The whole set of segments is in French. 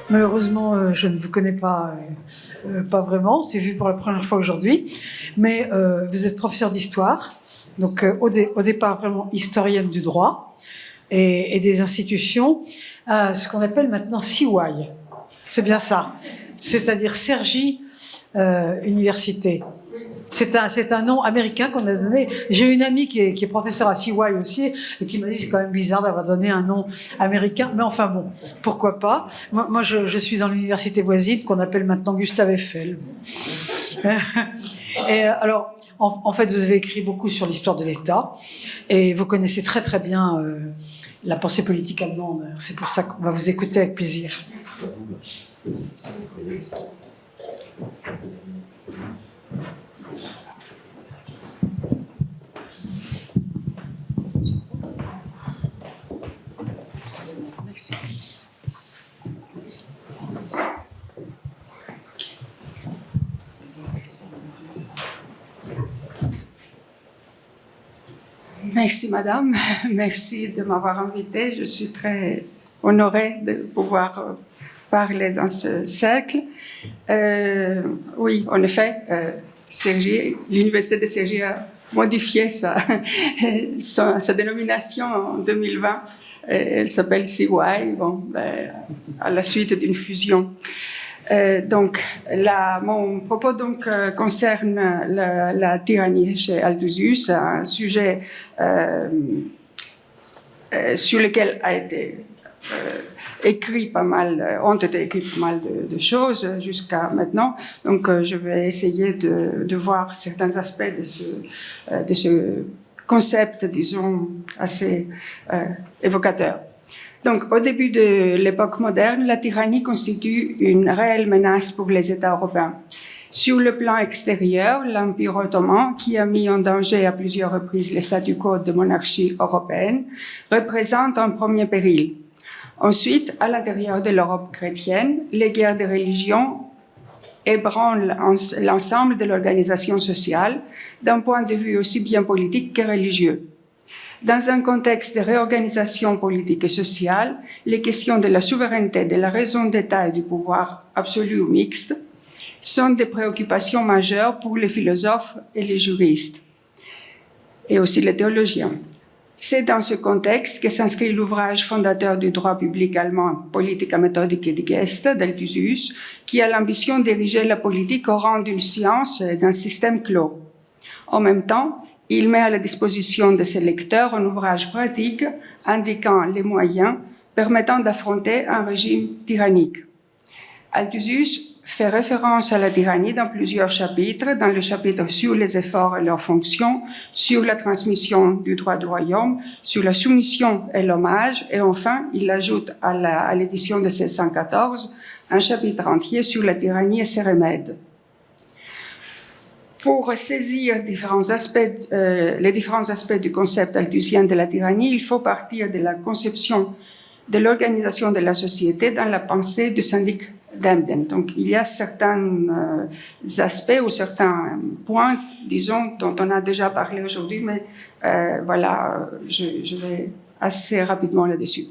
Malheureusement, je ne vous connais pas, pas vraiment. C'est vu pour la première fois aujourd'hui. Mais vous êtes professeur d'histoire, donc au départ vraiment historienne du droit et des institutions, ce qu'on appelle maintenant CY. C'est bien ça. C'est-à-dire Cergy Université. C'est un nom américain qu'on a donné. J'ai une amie qui est professeure à CY aussi et qui m'a dit c'est quand même bizarre d'avoir donné un nom américain. Mais enfin bon, pourquoi pas. Moi je suis dans l'université voisine qu'on appelle maintenant Gustave Eiffel. Et alors, en fait, vous avez écrit beaucoup sur l'histoire de l'État et vous connaissez très très bien la pensée politique allemande. C'est pour ça qu'on va vous écouter avec plaisir. Merci. Merci madame, merci de m'avoir invitée. Je suis très honorée de pouvoir parler dans ce cercle. Oui, en effet, l'université de Cergy a modifié sa dénomination en 2020. Elle s'appelle CY, à la suite d'une fusion. Donc, mon propos concerne la tyrannie chez Althusius, un sujet sur lequel ont été écrit pas mal de choses jusqu'à maintenant. Donc, je vais essayer de voir certains aspects de ce concept, disons, assez évocateur. Donc, au début de l'époque moderne, la tyrannie constitue une réelle menace pour les États européens. Sur le plan extérieur, l'Empire ottoman, qui a mis en danger à plusieurs reprises le statu quo de monarchie européenne, représente un premier péril. Ensuite, à l'intérieur de l'Europe chrétienne, les guerres de religion ébranlent l'ensemble de l'organisation sociale d'un point de vue aussi bien politique que religieux. Dans un contexte de réorganisation politique et sociale, les questions de la souveraineté, de la raison d'État et du pouvoir absolu ou mixte sont des préoccupations majeures pour les philosophes et les juristes, et aussi les théologiens. C'est dans ce contexte que s'inscrit l'ouvrage fondateur du droit public allemand Politica Methodica et Geste d'Althusius, qui a l'ambition d'ériger la politique au rang d'une science et d'un système clos. En même temps, il met à la disposition de ses lecteurs un ouvrage pratique indiquant les moyens permettant d'affronter un régime tyrannique. Althusius fait référence à la tyrannie dans plusieurs chapitres, dans le chapitre sur les efforts et leurs fonctions, sur la transmission du droit du royaume, sur la soumission et l'hommage, et enfin, il ajoute à l'édition de 1614 un chapitre entier sur la tyrannie et ses remèdes. Pour saisir les différents aspects du concept althusien de la tyrannie, il faut partir de la conception de l'organisation de la société dans la pensée du syndic d'Emden. Donc, il y a certains aspects ou certains points, disons, dont on a déjà parlé aujourd'hui, mais voilà, je vais assez rapidement là-dessus.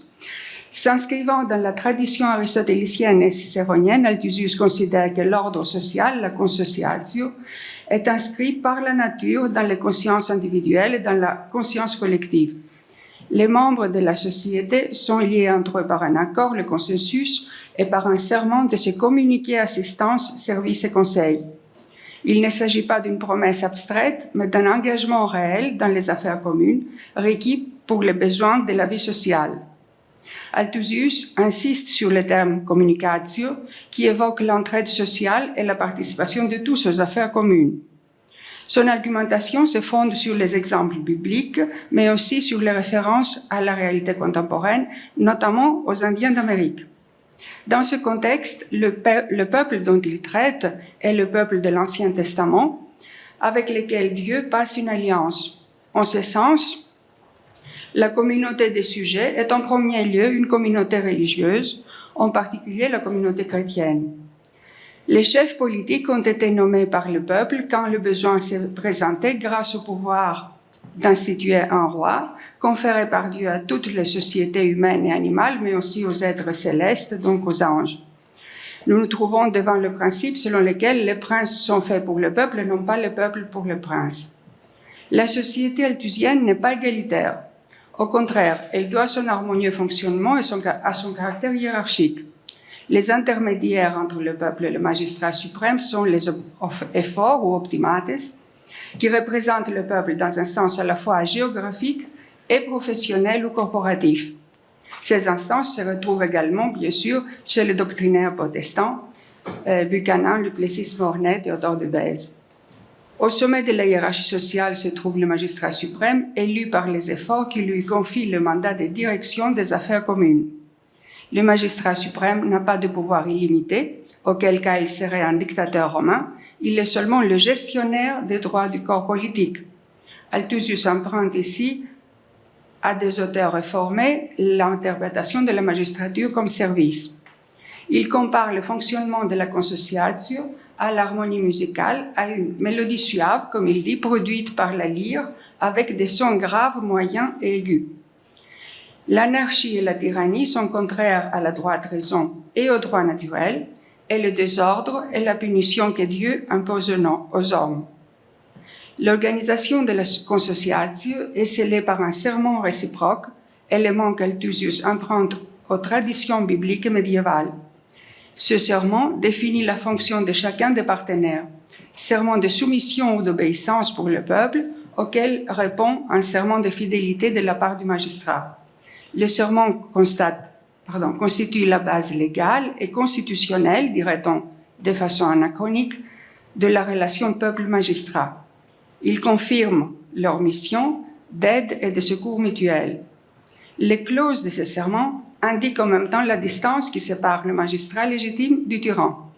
S'inscrivant dans la tradition aristotélicienne et cicéronienne, Althusius considère que l'ordre social, la consociatio, est inscrit par la nature dans les consciences individuelles et dans la conscience collective. Les membres de la société sont liés entre eux par un accord, le consensus, et par un serment de se communiquer assistance, service et conseil. Il ne s'agit pas d'une promesse abstraite, mais d'un engagement réel dans les affaires communes, requis pour les besoins de la vie sociale. Althusius insiste sur le terme communicatio, qui évoque l'entraide sociale et la participation de tous aux affaires communes. Son argumentation se fonde sur les exemples bibliques, mais aussi sur les références à la réalité contemporaine, notamment aux Indiens d'Amérique. Dans ce contexte, le peuple dont il traite est le peuple de l'Ancien Testament, avec lequel Dieu passe une alliance. En ce sens, la communauté des sujets est en premier lieu une communauté religieuse, en particulier la communauté chrétienne. Les chefs politiques ont été nommés par le peuple quand le besoin s'est présenté grâce au pouvoir d'instituer un roi, conféré par Dieu à toutes les sociétés humaines et animales, mais aussi aux êtres célestes, donc aux anges. Nous nous trouvons devant le principe selon lequel les princes sont faits pour le peuple et non pas le peuple pour le prince. La société althusienne n'est pas égalitaire. Au contraire, elle doit son harmonieux fonctionnement à son caractère hiérarchique. Les intermédiaires entre le peuple et le magistrat suprême sont les efforts ou optimates, qui représentent le peuple dans un sens à la fois géographique et professionnel ou corporatif. Ces instances se retrouvent également, bien sûr, chez les doctrinaires protestants, Buchanan, Duplessis, Mornay, Théodore de Bèze. Au sommet de la hiérarchie sociale se trouve le magistrat suprême, élu par les efforts qui lui confient le mandat de direction des affaires communes. Le magistrat suprême n'a pas de pouvoir illimité, auquel cas il serait un dictateur romain, il est seulement le gestionnaire des droits du corps politique. Althusius emprunte ici à des auteurs réformés l'interprétation de la magistrature comme service. Il compare le fonctionnement de la consociatio à l'harmonie musicale, à une mélodie suave, comme il dit, produite par la lyre, avec des sons graves, moyens et aigus. L'anarchie et la tyrannie sont contraires à la droite raison et au droit naturel, et le désordre est la punition que Dieu impose aux hommes. L'organisation de la consociatio est scellée par un serment réciproque, élément qu'Althusius emprunte aux traditions bibliques médiévales. Ce serment définit la fonction de chacun des partenaires, serment de soumission ou d'obéissance pour le peuple, auquel répond un serment de fidélité de la part du magistrat. Le serment constitue la base légale et constitutionnelle, dirait-on de façon anachronique, de la relation peuple-magistrat. Il confirme leur mission d'aide et de secours mutuels. Les clauses de ce serment indiquent en même temps la distance qui sépare le magistrat légitime du tyran.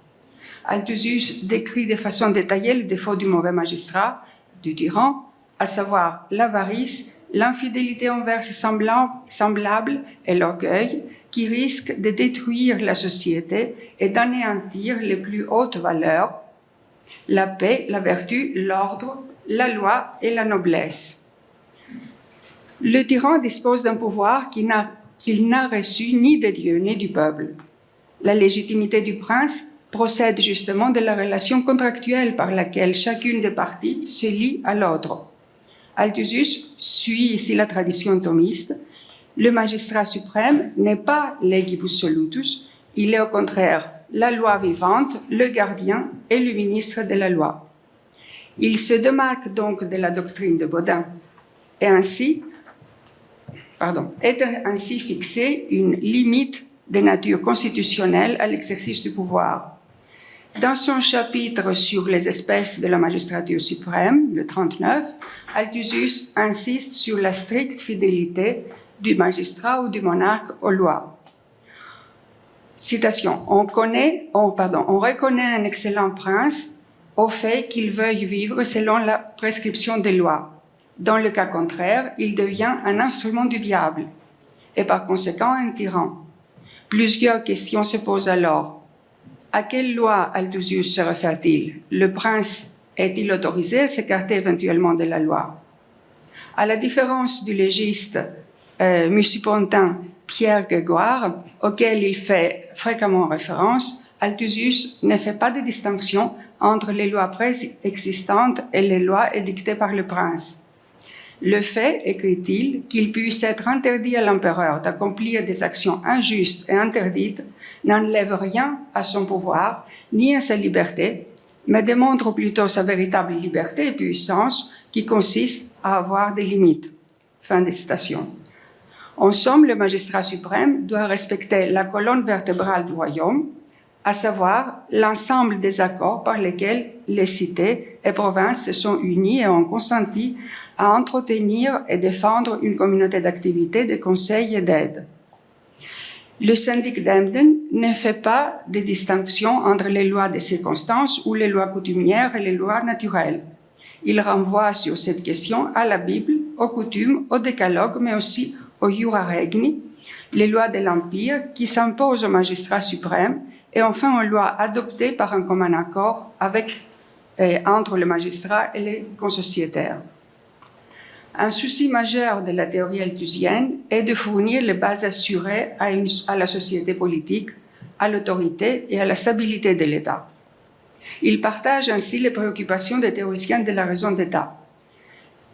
Althusius décrit de façon détaillée les défauts du mauvais magistrat, du tyran, à savoir l'avarice, l'infidélité envers ses semblables et l'orgueil, qui risquent de détruire la société et d'anéantir les plus hautes valeurs, la paix, la vertu, l'ordre, la loi et la noblesse. Le tyran dispose d'un pouvoir qu'il n'a reçu ni de Dieu ni du peuple. La légitimité du prince procède justement de la relation contractuelle par laquelle chacune des parties se lie à l'autre. Althusius suit ici la tradition thomiste. Le magistrat suprême n'est pas legibus solutus, il est au contraire la loi vivante, le gardien et le ministre de la loi. Il se démarque donc de la doctrine de Bodin et est ainsi fixée une limite de nature constitutionnelle à l'exercice du pouvoir. Dans son chapitre sur les espèces de la magistrature suprême, le 39, Althusius insiste sur la stricte fidélité du magistrat ou du monarque aux lois. Citation, on reconnaît un excellent prince au fait qu'il veuille vivre selon la prescription des lois. Dans le cas contraire, il devient un instrument du diable et par conséquent un tyran. Plusieurs questions se posent alors. À quelle loi Althusius se réfère-t-il? Le prince est-il autorisé à s'écarter éventuellement de la loi? À la différence du légiste musipontain Pierre Grégoire, auquel il fait fréquemment référence, Althusius ne fait pas de distinction entre les lois préexistantes et les lois édictées par le prince. Le fait, écrit-il, qu'il puisse être interdit à l'empereur d'accomplir des actions injustes et interdites n'enlève rien à son pouvoir ni à sa liberté, mais démontre plutôt sa véritable liberté et puissance qui consiste à avoir des limites. Fin de citation. En somme, le magistrat suprême doit respecter la colonne vertébrale du royaume, à savoir l'ensemble des accords par lesquels les cités et provinces se sont unies et ont consenti à entretenir et défendre une communauté d'activités, de conseil et d'aide. Le syndic d'Emden ne fait pas de distinction entre les lois des circonstances ou les lois coutumières et les lois naturelles. Il renvoie sur cette question à la Bible, aux coutumes, au décalogue, mais aussi au Iura Regni, les lois de l'Empire qui s'imposent au magistrat suprême et enfin aux lois adoptées par un commun accord entre le magistrat et les consociétaires. Un souci majeur de la théorie althusienne est de fournir les bases assurées à la société politique à l'autorité et à la stabilité de l'État. Il partage ainsi les préoccupations des théoriciens de la raison d'État.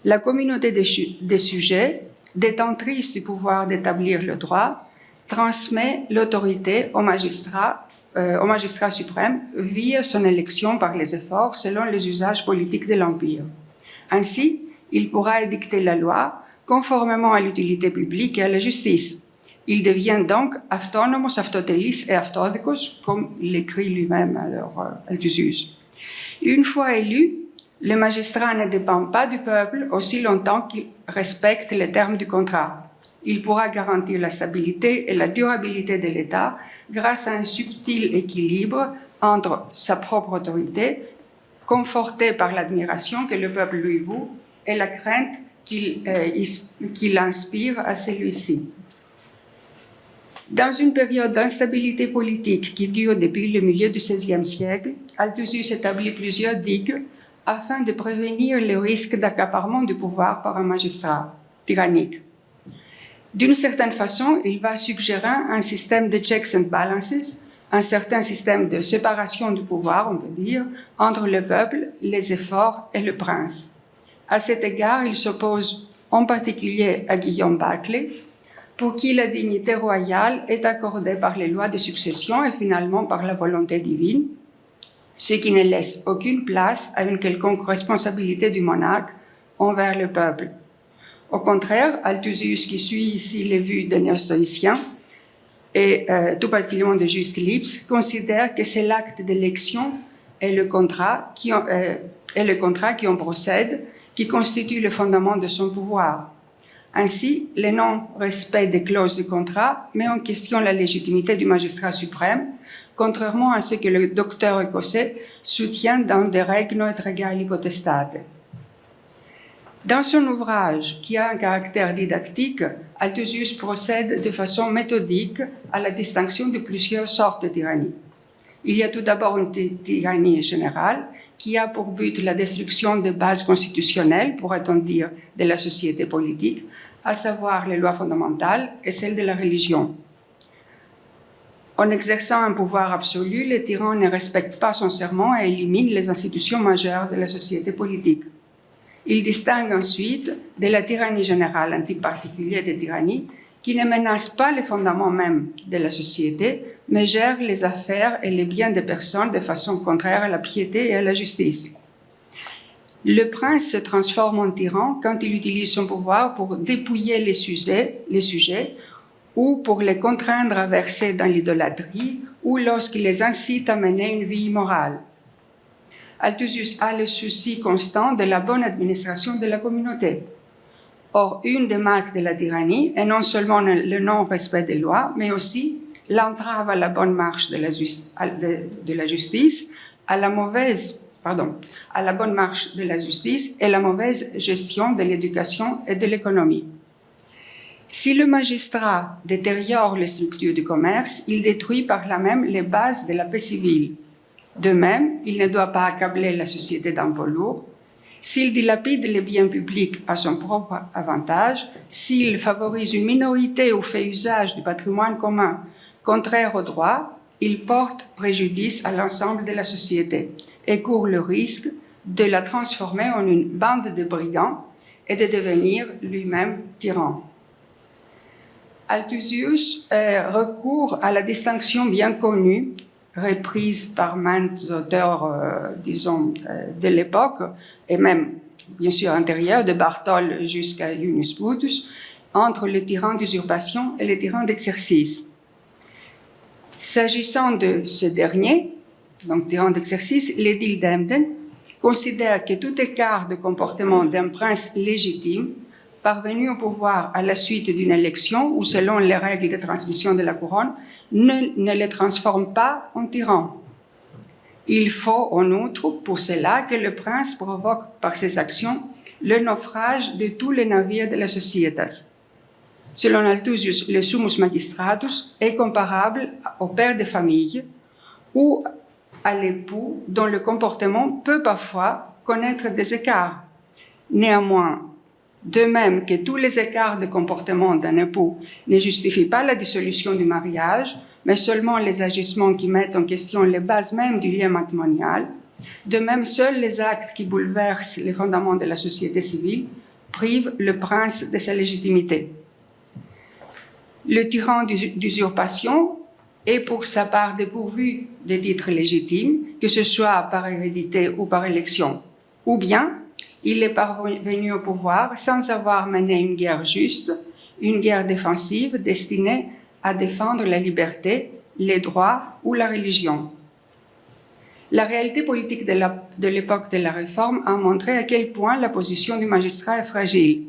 La communauté des sujets, détentrice du pouvoir d'établir le droit, transmet l'autorité au magistrat suprême via son élection par les efforts selon les usages politiques de l'Empire. Ainsi, il pourra édicter la loi conformément à l'utilité publique et à la justice. Il devient donc autonomos, autotelis et autodikos, comme l'écrit lui-même Althusius. Une fois élu, le magistrat ne dépend pas du peuple aussi longtemps qu'il respecte les termes du contrat. Il pourra garantir la stabilité et la durabilité de l'État grâce à un subtil équilibre entre sa propre autorité, confortée par l'admiration que le peuple lui voue, et la crainte qu'il inspire à celui-ci. Dans une période d'instabilité politique qui dure depuis le milieu du XVIe siècle, Althusius établit plusieurs digues afin de prévenir le risque d'accaparement du pouvoir par un magistrat tyrannique. D'une certaine façon, il va suggérer un système de checks and balances, un certain système de séparation du pouvoir, on peut dire, entre le peuple, les efforts et le prince. À cet égard, il s'oppose en particulier à Guillaume Berkeley, pour qui la dignité royale est accordée par les lois de succession et finalement par la volonté divine, ce qui ne laisse aucune place à une quelconque responsabilité du monarque envers le peuple. Au contraire, Althusius, qui suit ici les vues des néo-stoïciens, et tout particulièrement de Juste Lips, considère que c'est l'acte d'élection et le contrat qui en procède qui constitue le fondement de son pouvoir. Ainsi, le non-respect des clauses du contrat met en question la légitimité du magistrat suprême, contrairement à ce que le docteur écossais soutient dans De Regno et Regali Potestate. Dans son ouvrage, qui a un caractère didactique, Althusius procède de façon méthodique à la distinction de plusieurs sortes de tyrannie. Il y a tout d'abord une tyrannie générale qui a pour but la destruction des bases constitutionnelles, pourrait-on dire, de la société politique, à savoir les lois fondamentales et celles de la religion. En exerçant un pouvoir absolu, le tyran ne respecte pas son serment et élimine les institutions majeures de la société politique. Il distingue ensuite de la tyrannie générale, un type particulier de tyrannie, qui ne menace pas les fondements même de la société, mais gère les affaires et les biens des personnes de façon contraire à la piété et à la justice. Le prince se transforme en tyran quand il utilise son pouvoir pour dépouiller les sujets ou pour les contraindre à verser dans l'idolâtrie ou lorsqu'il les incite à mener une vie immorale. Althusius a le souci constant de la bonne administration de la communauté. Or, une des marques de la tyrannie est non seulement le non-respect des lois, mais aussi l'entrave à la bonne marche de la justice, à la bonne marche de la justice et la mauvaise gestion de l'éducation et de l'économie. Si le magistrat détériore les structures du commerce, il détruit par là même les bases de la paix civile. De même, il ne doit pas accabler la société d'impôts lourds. S'il dilapide les biens publics à son propre avantage, s'il favorise une minorité ou fait usage du patrimoine commun contraire au droit, il porte préjudice à l'ensemble de la société et court le risque de la transformer en une bande de brigands et de devenir lui-même tyran. Althusius recourt à la distinction bien connue, reprise par maints auteurs, de l'époque, et même, bien sûr, antérieure, de Bartol jusqu'à Junius Brutus, entre le tyran d'usurpation et le tyran d'exercice. S'agissant de ce dernier, donc tyran d'exercice, l'édile d'Emden considère que tout écart de comportement d'un prince légitime parvenu au pouvoir à la suite d'une élection ou selon les règles de transmission de la couronne ne le transforme pas en tyran. Il faut en outre pour cela que le prince provoque par ses actions le naufrage de tous les navires de la societas. Selon Althusius, le summus magistratus est comparable au père de famille ou à l'époux dont le comportement peut parfois connaître des écarts. Néanmoins, de même que tous les écarts de comportement d'un époux ne justifient pas la dissolution du mariage, mais seulement les agissements qui mettent en question les bases mêmes du lien matrimonial. De même, seuls les actes qui bouleversent les fondements de la société civile privent le prince de sa légitimité. Le tyran d'usurpation est pour sa part dépourvu des titres légitimes, que ce soit par hérédité ou par élection, ou bien il est parvenu au pouvoir sans avoir mené une guerre juste, une guerre défensive destinée à défendre la liberté, les droits ou la religion. La réalité politique de l'époque de la Réforme a montré à quel point la position du magistrat est fragile.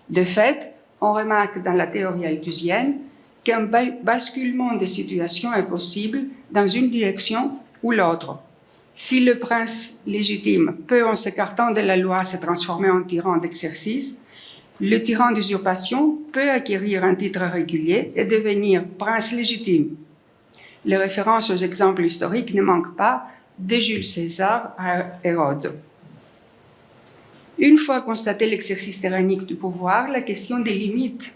De fait, on remarque dans la théorie althusienne qu'un basculement des situations est possible dans une direction ou l'autre. Si le prince légitime peut, en s'écartant de la loi, se transformer en tyran d'exercice, le tyran d'usurpation peut acquérir un titre régulier et devenir prince légitime. Les références aux exemples historiques ne manquent pas, de Jules César à Hérode. Une fois constaté l'exercice tyrannique du pouvoir, la question des limites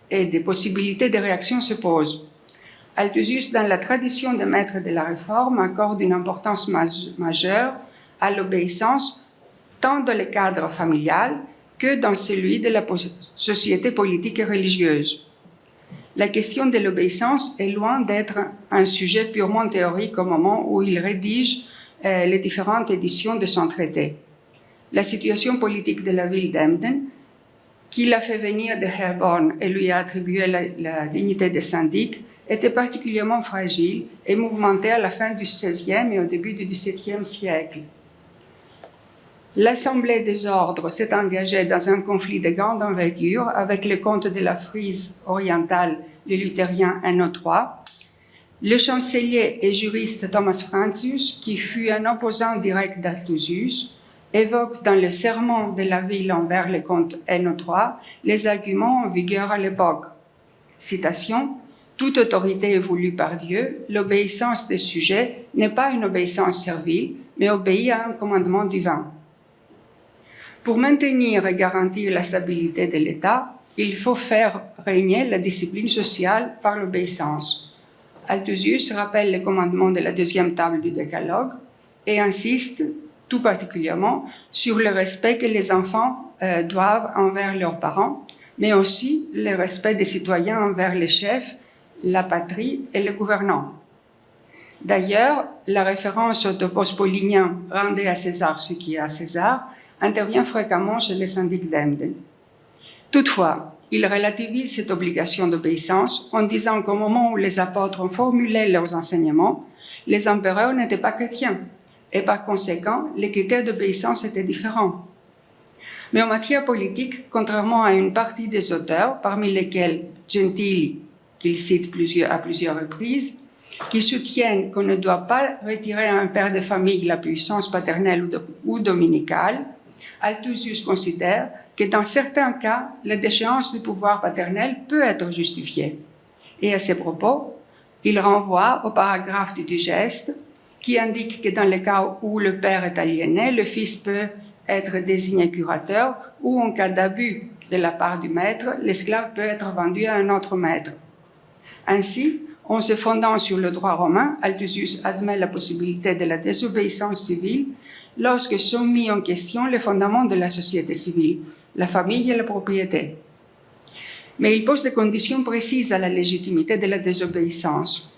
et des possibilités de réaction se pose. Althusius, dans la tradition des maîtres de la Réforme, accorde une importance majeure à l'obéissance tant dans le cadre familial que dans celui de la société politique et religieuse. La question de l'obéissance est loin d'être un sujet purement théorique au moment où il rédige les différentes éditions de son traité. La situation politique de la ville d'Emden, qui l'a fait venir de Herborn et lui a attribué la dignité de syndic, était particulièrement fragile et mouvementée à la fin du XVIe et au début du XVIIe siècle. L'Assemblée des ordres s'est engagée dans un conflit de grande envergure avec le comte de la Frise orientale, le luthérien Henno III. Le chancelier et juriste Thomas Frantius, qui fut un opposant direct d'Althusius, évoque dans le sermon de la ville envers le comte Henno III les arguments en vigueur à l'époque. Citation: « Toute autorité est voulue par Dieu, l'obéissance des sujets n'est pas une obéissance servile, mais obéit à un commandement divin. » Pour maintenir et garantir la stabilité de l'État, il faut faire régner la discipline sociale par l'obéissance. Althusius rappelle les commandements de la deuxième table du Décalogue et insiste tout particulièrement sur le respect que les enfants doivent envers leurs parents, mais aussi le respect des citoyens envers les chefs, la patrie et le gouvernant. D'ailleurs, la référence au topos paulinien « rendez à César ce qui est à César » intervient fréquemment chez les syndics d'Emden. Toutefois, il relativise cette obligation d'obéissance en disant qu'au moment où les apôtres ont formulé leurs enseignements, les empereurs n'étaient pas chrétiens et par conséquent, les critères d'obéissance étaient différents. Mais en matière politique, contrairement à une partie des auteurs, parmi lesquels Gentili, qu'il cite à plusieurs reprises, qui soutiennent qu'on ne doit pas retirer à un père de famille la puissance paternelle ou dominicale, Althusius considère que dans certains cas, la déchéance du pouvoir paternel peut être justifiée. Et à ces propos, il renvoie au paragraphe du digeste qui indique que dans le cas où le père est aliéné, le fils peut être désigné curateur ou en cas d'abus de la part du maître, l'esclave peut être vendu à un autre maître. Ainsi, en se fondant sur le droit romain, Althusius admet la possibilité de la désobéissance civile lorsque sont mis en question les fondements de la société civile, la famille et la propriété. Mais il pose des conditions précises à la légitimité de la désobéissance.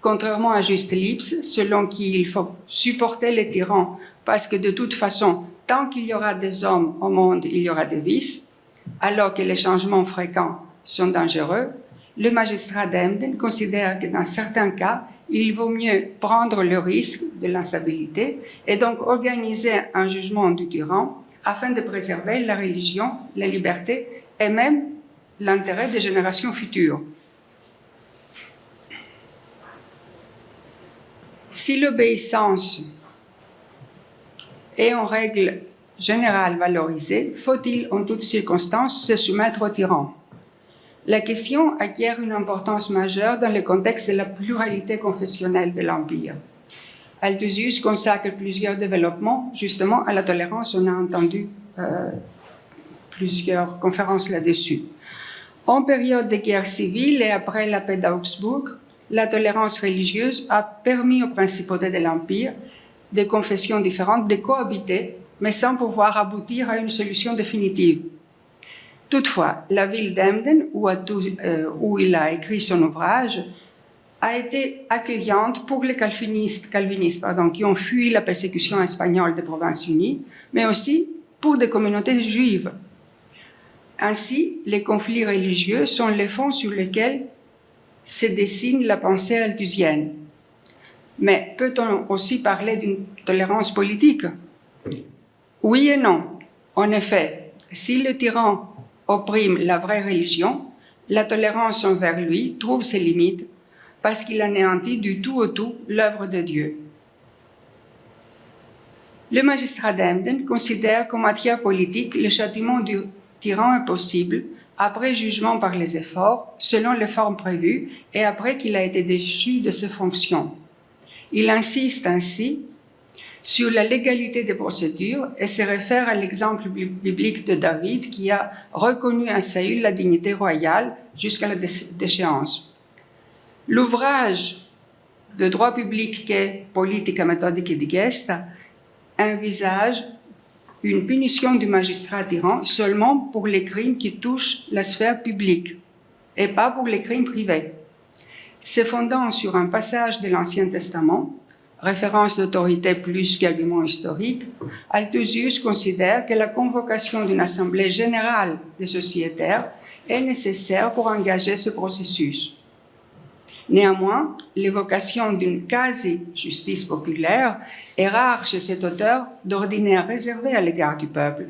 Contrairement à Juste Lipse, selon qui il faut supporter les tyrans parce que de toute façon, tant qu'il y aura des hommes au monde, il y aura des vices, alors que les changements fréquents sont dangereux, le magistrat d'Emden considère que dans certains cas, il vaut mieux prendre le risque de l'instabilité et donc organiser un jugement du tyran afin de préserver la religion, la liberté et même l'intérêt des générations futures. Si l'obéissance est en règle générale valorisée, faut-il en toutes circonstances se soumettre au tyran? La question acquiert une importance majeure dans le contexte de la pluralité confessionnelle de l'Empire. Althusius consacre plusieurs développements justement à la tolérance. On a entendu plusieurs conférences là-dessus. En période de guerre civile et après la paix d'Augsbourg, la tolérance religieuse a permis aux principautés de l'Empire, des confessions différentes, de cohabiter, mais sans pouvoir aboutir à une solution définitive. Toutefois, la ville d'Emden, où il a écrit son ouvrage, a été accueillante pour les calvinistes qui ont fui la persécution espagnole des Provinces-Unies, mais aussi pour des communautés juives. Ainsi, les conflits religieux sont les fonds sur lesquels se dessine la pensée althusienne. Mais peut-on aussi parler d'une tolérance politique? Oui et non. En effet, si le tyran opprime la vraie religion, la tolérance envers lui trouve ses limites parce qu'il anéantit du tout au tout l'œuvre de Dieu. Le magistrat d'Emden considère qu'en matière politique, le châtiment du tyran est possible après jugement par les efforts, selon les formes prévues et après qu'il a été déchu de ses fonctions. Il insiste ainsi sur la légalité des procédures et se réfère à l'exemple biblique de David qui a reconnu à Saül la dignité royale jusqu'à la déchéance. L'ouvrage de droit public qu'est Politica Methodica di Gesta envisage une punition du magistrat tyran seulement pour les crimes qui touchent la sphère publique et pas pour les crimes privés. Se fondant sur un passage de l'Ancien Testament, référence d'autorité plus qu'argument historique, Althusius considère que la convocation d'une assemblée générale des sociétaires est nécessaire pour engager ce processus. Néanmoins, l'évocation d'une quasi-justice populaire est rare chez cet auteur, d'ordinaire réservé à l'égard du peuple.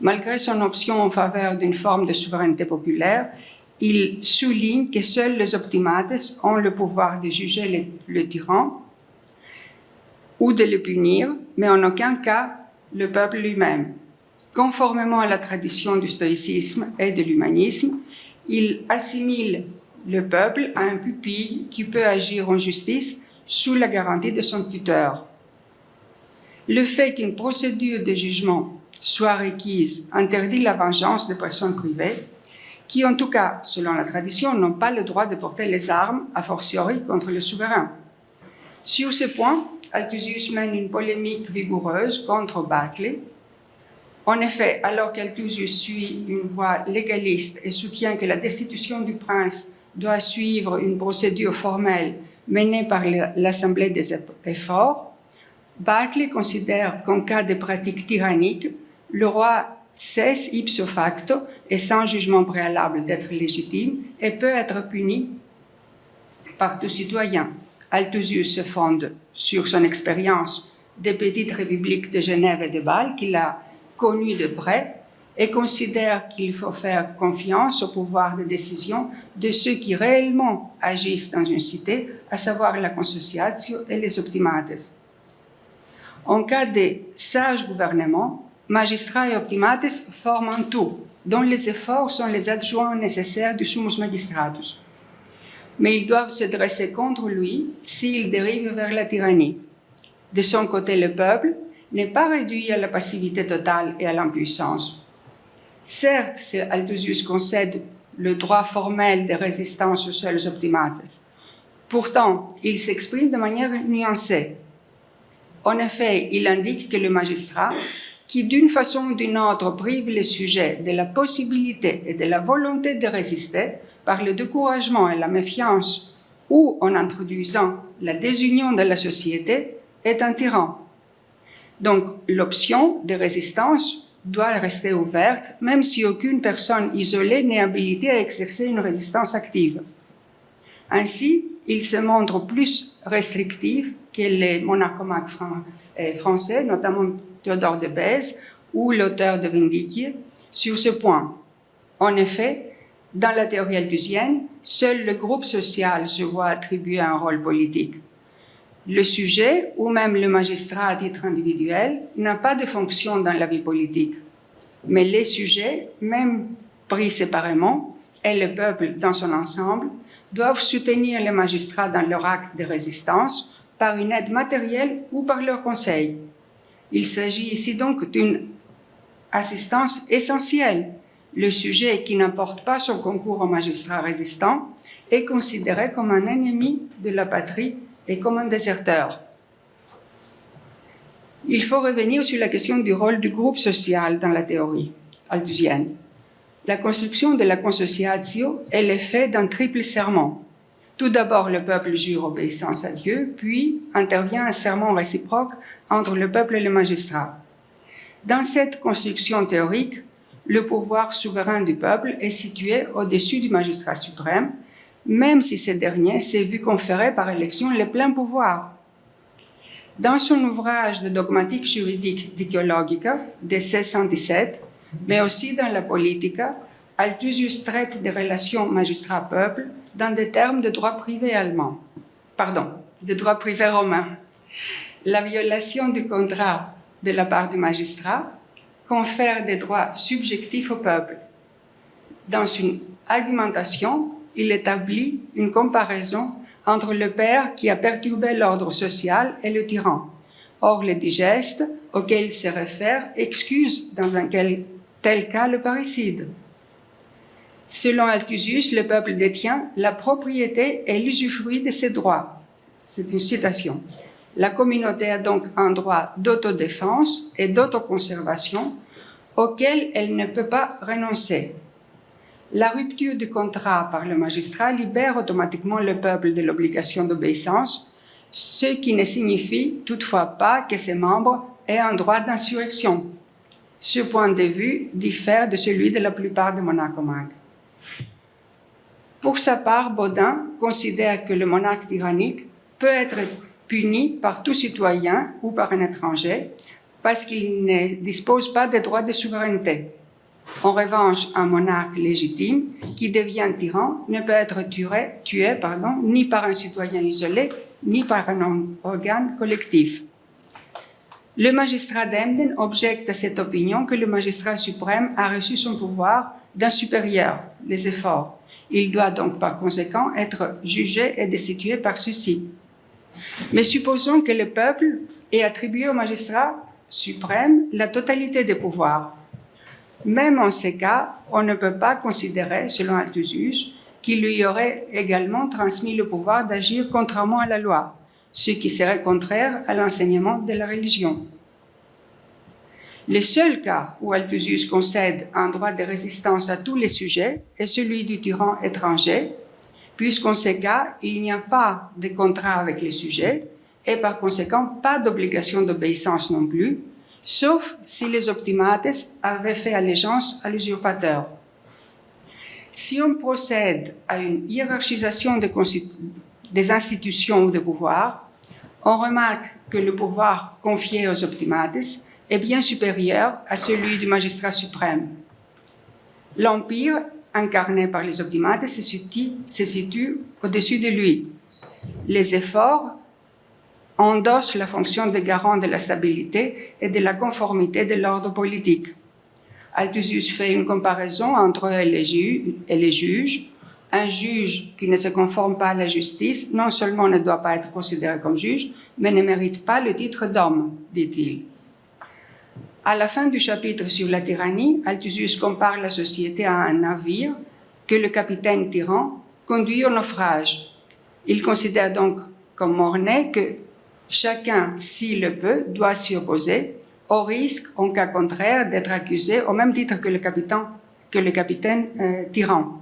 Malgré son option en faveur d'une forme de souveraineté populaire, il souligne que seuls les optimates ont le pouvoir de juger le tyran ou de le punir, mais en aucun cas le peuple lui-même. Conformément à la tradition du stoïcisme et de l'humanisme, il assimile le peuple a un pupille qui peut agir en justice sous la garantie de son tuteur. Le fait qu'une procédure de jugement soit requise interdit la vengeance des personnes privées qui, en tout cas, selon la tradition, n'ont pas le droit de porter les armes, a fortiori contre le souverain. Sur ce point, Althusius mène une polémique vigoureuse contre Berkeley. En effet, alors qu'Althusius suit une voie légaliste et soutient que la destitution du prince doit suivre une procédure formelle menée par l'Assemblée des efforts, Berkeley considère qu'en cas de pratique tyrannique, le roi cesse ipso facto et sans jugement préalable d'être légitime et peut être puni par tout citoyen. Althusius se fonde sur son expérience des petites républiques de Genève et de Bâle qu'il a connues de près et considère qu'il faut faire confiance au pouvoir de décision de ceux qui réellement agissent dans une cité, à savoir la consociatio et les optimates. En cas de sage gouvernement, magistrats et optimates forment un tout, dont les efforts sont les adjoints nécessaires du summus magistratus. Mais ils doivent se dresser contre lui s'il dérive vers la tyrannie. De son côté, le peuple n'est pas réduit à la passivité totale et à l'impuissance. Certes, Althusius concède le droit formel de résistance aux seuls optimates. Pourtant, il s'exprime de manière nuancée. En effet, il indique que le magistrat, qui d'une façon ou d'une autre prive les sujets de la possibilité et de la volonté de résister par le découragement et la méfiance ou en introduisant la désunion de la société, est un tyran. Donc, l'option de résistance doit rester ouverte, même si aucune personne isolée n'est habilitée à exercer une résistance active. Ainsi, il se montre plus restrictif que les monarchomaques français, notamment Théodore de Bèze ou l'auteur de Vindicke, sur ce point. En effet, dans la théorie althusienne, seul le groupe social se voit attribuer un rôle politique. Le sujet, ou même le magistrat à titre individuel, n'a pas de fonction dans la vie politique. Mais les sujets, même pris séparément, et le peuple dans son ensemble, doivent soutenir les magistrats dans leur acte de résistance par une aide matérielle ou par leur conseil. Il s'agit ici donc d'une assistance essentielle. Le sujet qui n'apporte pas son concours aux magistrats résistants est considéré comme un ennemi de la patrie et comme un déserteur. Il faut revenir sur la question du rôle du groupe social dans la théorie althusienne. La construction de la consociatio est l'effet d'un triple serment. Tout d'abord, le peuple jure obéissance à Dieu, puis intervient un serment réciproque entre le peuple et le magistrat. Dans cette construction théorique, le pouvoir souverain du peuple est situé au-dessus du magistrat suprême, même si ce dernier s'est vu conférer par élection le plein pouvoir. Dans son ouvrage de dogmatique juridique Dicéologica de 1617, mais aussi dans la Politica, Althusius traite des relations magistrat-peuple dans des termes de droit privé allemand. De droit privé romain. La violation du contrat de la part du magistrat confère des droits subjectifs au peuple. Dans une argumentation, il établit une comparaison entre le père qui a perturbé l'ordre social et le tyran. Or, les digestes auxquels il se réfère excusent dans un tel cas le parricide. Selon Althusius, le peuple détient la propriété et l'usufruit de ses droits. C'est une citation. La communauté a donc un droit d'autodéfense et d'autoconservation auquel elle ne peut pas renoncer. La rupture du contrat par le magistrat libère automatiquement le peuple de l'obligation d'obéissance, ce qui ne signifie toutefois pas que ses membres aient un droit d'insurrection. Ce point de vue diffère de celui de la plupart des monarques. Pour sa part, Bodin considère que le monarque tyrannique peut être puni par tout citoyen ou par un étranger parce qu'il ne dispose pas des droits de souveraineté. En revanche, un monarque légitime qui devient tyran ne peut être tué ni par un citoyen isolé, ni par un organe collectif. Le magistrat d'Emden objecte à cette opinion que le magistrat suprême a reçu son pouvoir d'un supérieur, les efforts. Il doit donc par conséquent être jugé et destitué par ceux-ci. Mais supposons que le peuple ait attribué au magistrat suprême la totalité des pouvoirs. Même en ces cas, on ne peut pas considérer, selon Althusius, qu'il lui aurait également transmis le pouvoir d'agir contrairement à la loi, ce qui serait contraire à l'enseignement de la religion. Le seul cas où Althusius concède un droit de résistance à tous les sujets est celui du tyran étranger, puisqu'en ces cas, il n'y a pas de contrat avec les sujets et par conséquent pas d'obligation d'obéissance non plus, sauf si les optimates avaient fait allégeance à l'usurpateur. Si on procède à une hiérarchisation des institutions ou des pouvoirs, on remarque que le pouvoir confié aux optimates est bien supérieur à celui du magistrat suprême. L'empire, incarné par les optimates, se situe au-dessus de lui. Les efforts endossent la fonction de garant de la stabilité et de la conformité de l'ordre politique. Althusius fait une comparaison entre eux et les juges. Un juge qui ne se conforme pas à la justice, non seulement ne doit pas être considéré comme juge, mais ne mérite pas le titre d'homme, dit-il. À la fin du chapitre sur la tyrannie, Althusius compare la société à un navire que le capitaine tyran conduit au naufrage. Il considère donc comme morné que chacun, s'il le peut, doit s'y opposer, au risque, en cas contraire, d'être accusé au même titre que le capitaine tyran.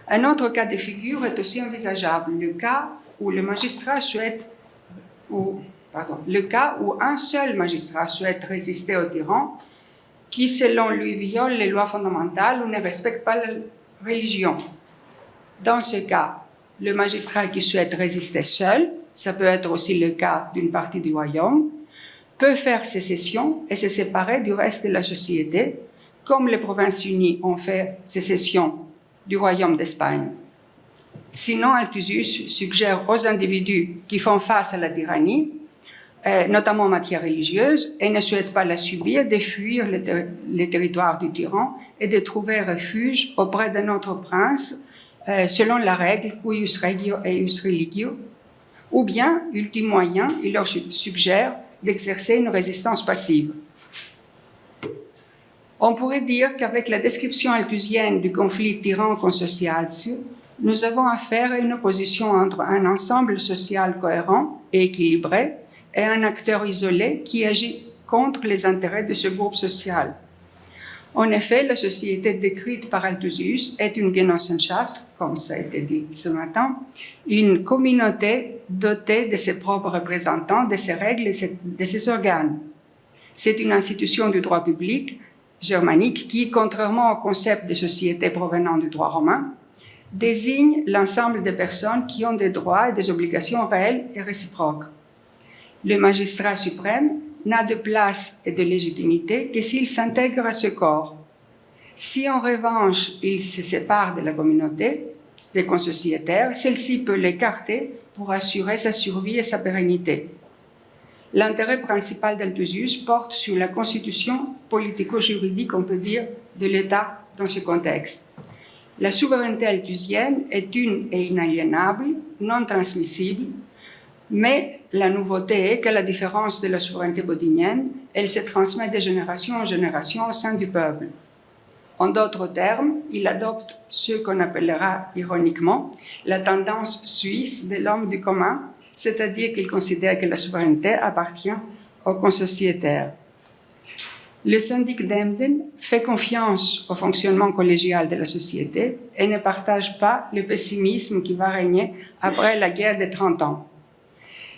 Un autre cas de figure est aussi envisageable, le cas où un seul magistrat souhaite résister au tyran qui, selon lui, viole les lois fondamentales ou ne respecte pas la religion. Dans ce cas, le magistrat qui souhaite résister seul, ça peut être aussi le cas d'une partie du royaume, peut faire sécession et se séparer du reste de la société, comme les Provinces unies ont fait sécession du royaume d'Espagne. Sinon, Althusius suggère aux individus qui font face à la tyrannie, notamment en matière religieuse, et ne souhaitent pas la subir, de fuir les territoires du tyran et de trouver refuge auprès d'un autre prince, selon la règle cuius regio eius religio, ou bien, ultime moyen, il leur suggère d'exercer une résistance passive. On pourrait dire qu'avec la description althusienne du conflit tyran-consociatio, nous avons affaire à une opposition entre un ensemble social cohérent et équilibré et un acteur isolé qui agit contre les intérêts de ce groupe social. En effet, la société décrite par Althusius est une Genossenschaft, comme ça a été dit ce matin, une communauté dotée de ses propres représentants, de ses règles et de ses organes. C'est une institution du droit public germanique qui, contrairement au concept de société provenant du droit romain, désigne l'ensemble des personnes qui ont des droits et des obligations réelles et réciproques. Le magistrat suprême n'a de place et de légitimité que s'il s'intègre à ce corps. Si en revanche il se sépare de la communauté, des consociétaires, celle-ci peut l'écarter pour assurer sa survie et sa pérennité. L'intérêt principal d'Althusius porte sur la constitution politico-juridique, on peut dire, de l'État dans ce contexte. La souveraineté althusienne est une et inaliénable, non transmissible, mais la nouveauté est qu'à la différence de la souveraineté bodinienne, elle se transmet de génération en génération au sein du peuple. En d'autres termes, il adopte ce qu'on appellera ironiquement la tendance suisse de l'homme du commun, c'est-à-dire qu'il considère que la souveraineté appartient aux consociétaires. Le syndic d'Emden fait confiance au fonctionnement collégial de la société et ne partage pas le pessimisme qui va régner après la guerre des 30 ans.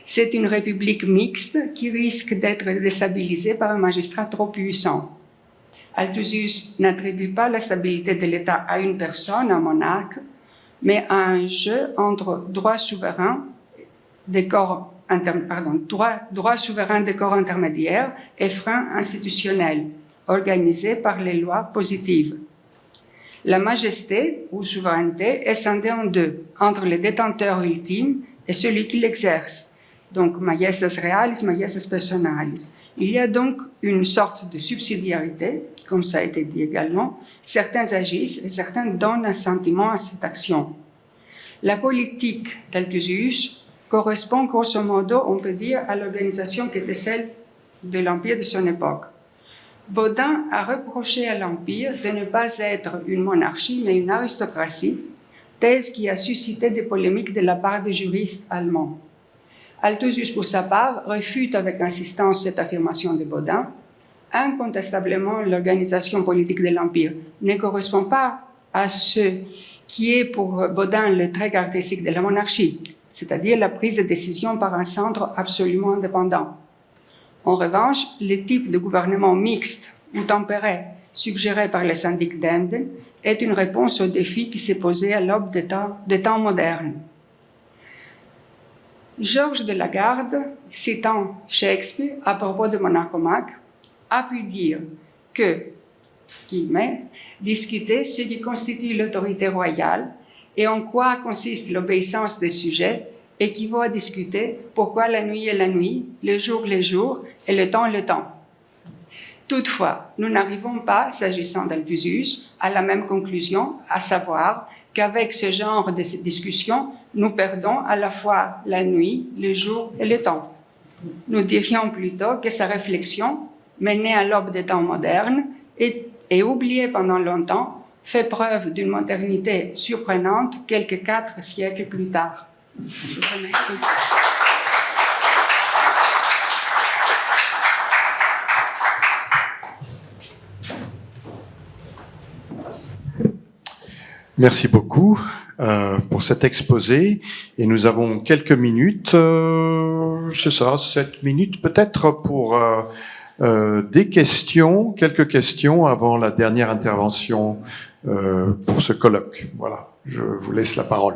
C'est une république mixte qui risque d'être déstabilisée par un magistrat trop puissant. Althusius n'attribue pas la stabilité de l'État à une personne, un monarque, mais à un jeu entre droit souverain des corps souverain des corps intermédiaires et freins institutionnels, organisés par les lois positives. La majesté ou souveraineté est scindée en deux, entre le détenteur ultime et celui qui l'exerce. Donc, majestas realis, majestas personalis. Il y a donc une sorte de subsidiarité, comme ça a été dit également. Certains agissent et certains donnent un sentiment à cette action. La politique d'Althusius correspond grosso modo, on peut dire, à l'organisation qui était celle de l'Empire de son époque. Bodin a reproché à l'Empire de ne pas être une monarchie, mais une aristocratie, thèse qui a suscité des polémiques de la part des juristes allemands. Althusius, pour sa part, réfute avec insistance cette affirmation de Bodin. Incontestablement, l'organisation politique de l'Empire ne correspond pas à ce qui est pour Bodin le trait caractéristique de la monarchie, c'est-à-dire la prise de décision par un centre absolument indépendant. En revanche, le type de gouvernement mixte ou tempéré suggéré par le syndic d'Emden est une réponse au défi qui s'est posé à l'aube des temps modernes. Georges de Lagarde, citant Shakespeare à propos de Monarchomaque, a pu dire que, discuter ce qui constitue l'autorité royale et en quoi consiste l'obéissance des sujets équivaut à discuter pourquoi la nuit est la nuit, le jour et le temps. Toutefois, nous n'arrivons pas, s'agissant d'Althusius, à la même conclusion, à savoir qu'avec ce genre de discussion, nous perdons à la fois la nuit, le jour et le temps. Nous dirions plutôt que sa réflexion, menée à l'aube des temps modernes et oubliée pendant longtemps, fait preuve d'une modernité surprenante quelques 4 siècles plus tard. Je vous remercie. Merci beaucoup pour cet exposé. Et nous avons quelques minutes, c'est ça, 7 minutes peut-être pour des questions, quelques questions avant la dernière intervention pour ce colloque. Voilà, je vous laisse la parole.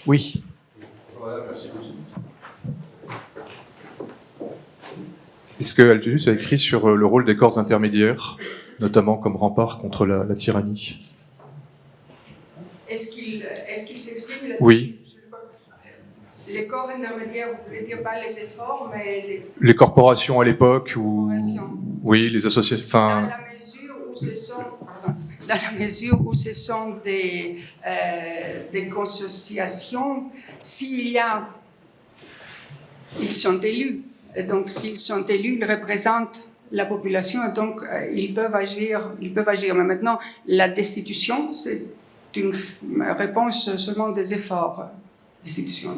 Oui. Est-ce que Althusius a écrit sur le rôle des corps intermédiaires, notamment comme rempart contre la tyrannie? Est-ce qu'il s'exprime là-dessus? Oui. Les corps intermédiaires, vous voulez dire pas les efforts, mais les corporations à l'époque ou oui, les associations. Enfin, dans la mesure où ce sont des consociations, ils sont élus. Et donc, s'ils sont élus, ils représentent la population, donc ils peuvent agir. Mais maintenant, la destitution, c'est une réponse seulement des efforts. Destitution.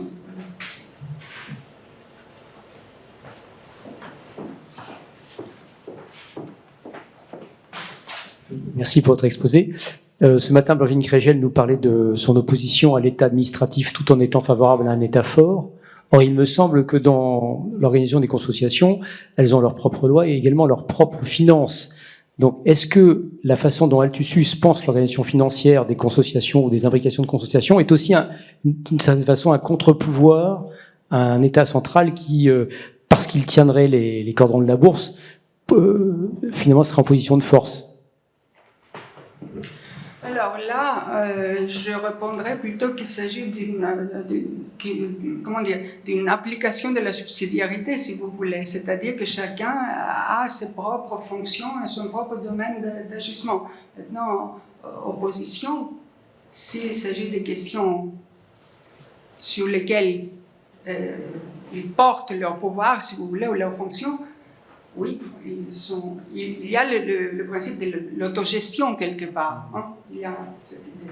Merci pour votre exposé. Ce matin, Blanchine Krégel nous parlait de son opposition à l'État administratif tout en étant favorable à un État fort. Or, il me semble que dans l'organisation des consociations, elles ont leur propre loi et également leurs propres finances. Donc, est-ce que la façon dont Altusus pense l'organisation financière des consociations ou des imbrications de consociations est aussi, d'une certaine façon, un contre-pouvoir à un État central qui, parce qu'il tiendrait les cordons de la bourse, finalement serait en position de force? Alors là, je répondrais plutôt qu'il s'agit d'une application de la subsidiarité, si vous voulez. C'est-à-dire que chacun a ses propres fonctions et son propre domaine d'agissement. Maintenant, opposition, s'il s'agit des questions sur lesquelles ils portent leur pouvoir, si vous voulez, ou leur fonction, oui, il y a le principe de l'autogestion quelque part. Hein? Il y a cette idée.